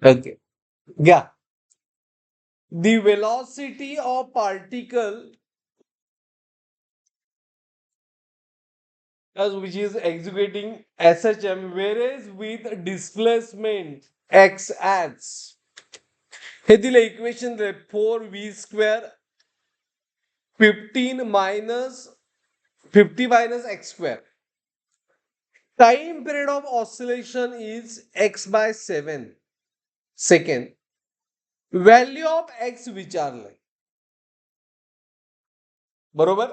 Okay. Yeah. The velocity of particle as which is executing SHM, whereas with displacement x adds. हे दिले equation दिले 4v² 15 minus 50 minus x square. Time period of oscillation is x by 7 second. Value of x विचारलंय. बरोबर.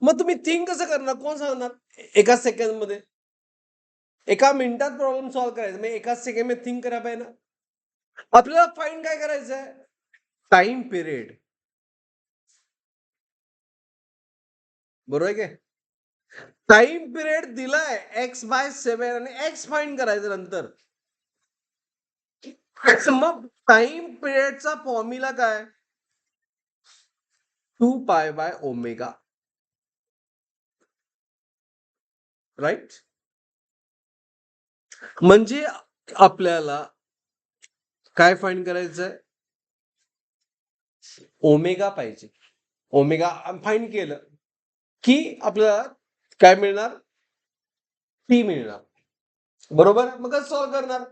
मग तुम्ही think कसं करणार, कोण सांगणार? एका सेकंड मध्ये, एका मिनिटात प्रॉब्लेम सॉल्व्ह करायचा, म्हणजे एका सेकंड मध्ये थिंक करायला पाहिजे ना. आपल्याला फाइंड काय करायचं आहे? Time period. बरोबर आहे काय? टाइम पिरियड दिलाय x बाय 7 आणि x फाइंड करायचं नंतर. मग टाइम पिरियडचा फॉर्म्युला काय? 2 पाय बाय ओमेगा. राईट. म्हणजे आपल्याला काय फाइंड करायचंय? ओमेगा पाहिजे. ओमेगा फाइंड केलं की आपल्याला काय मिळणार? टी मिळणार. बरोबर. मग कसं सॉल्व्ह करणार?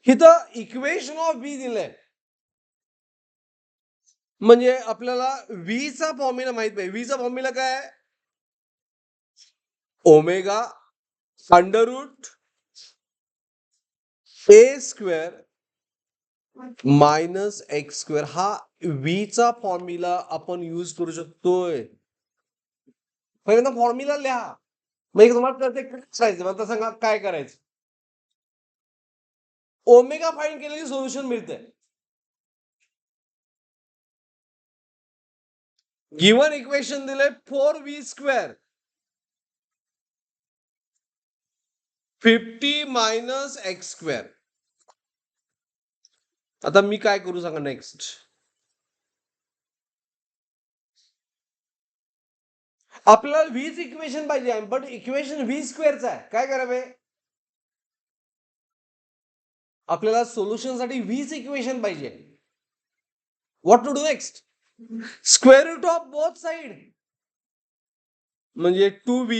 इथं इक्वेशन ऑफ व्ही दिलंय, म्हणजे आपल्याला व्ही चा फॉर्म्युला माहित पाहिजे. व्ही चा फॉर्म्युला काय आहे? ओमेगा अंडर रूट ए स्क्वेअर मायनस एक्स स्क्वेअर. हा व्ही चा फॉर्म्युला आपण यूज करू शकतोय. पहिल्यांदा फॉर्म्युला लिहा, मग तुम्हाला कळते करायचं. मला सांगा काय करायचं. ओमेगा फाइंड केले की सोल्युशन मिळतंय. गिवन इक्वेशन दिले 4v² 50 मायनस एक्स स्क्वेअर. आता मी काय करू सांगा नेक्स्ट. आपल्याला व्हीच इक्वेशन पाहिजे, बट इक्वेशन व्ही स्क्वेअरचा आहे. काय करावे? आपल्याला सोल्युशन साठी व्हीच इक्वेशन पाहिजे. What to do next? Square root of both side, म्हणजे 2v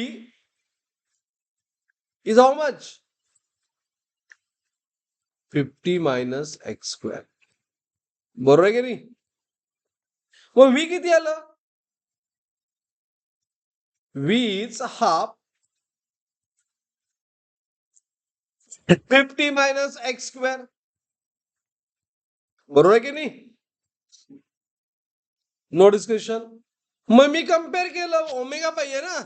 is how much? 50 minus X square. बरोबर आहे की नाही? मग v किती आलं? v is half 50 minus X square. बरोबर आहे की नाही? No discussion. मग मी कम्पेअर केलं, ओमेगा पाहिजे ना.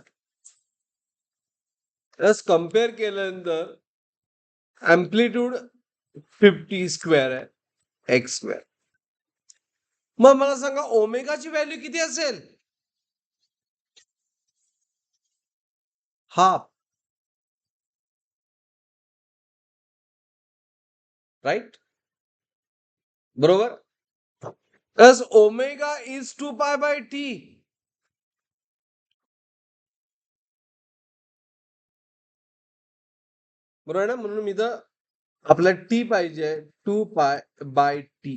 कम्पेअर केल्यानंतर अँप्लिट्यूड 50 स्क्वेअर आहे एक्स स्क्वेअर. मग मला सांगा ओमेगाची व्हॅल्यू किती असेल? हाफ. राईट. बरोबर. Plus omega is 2 pi by T. बरोबर ना. म्हणून इथं आपल्याला टी पाहिजे 2 पाय बाय टी.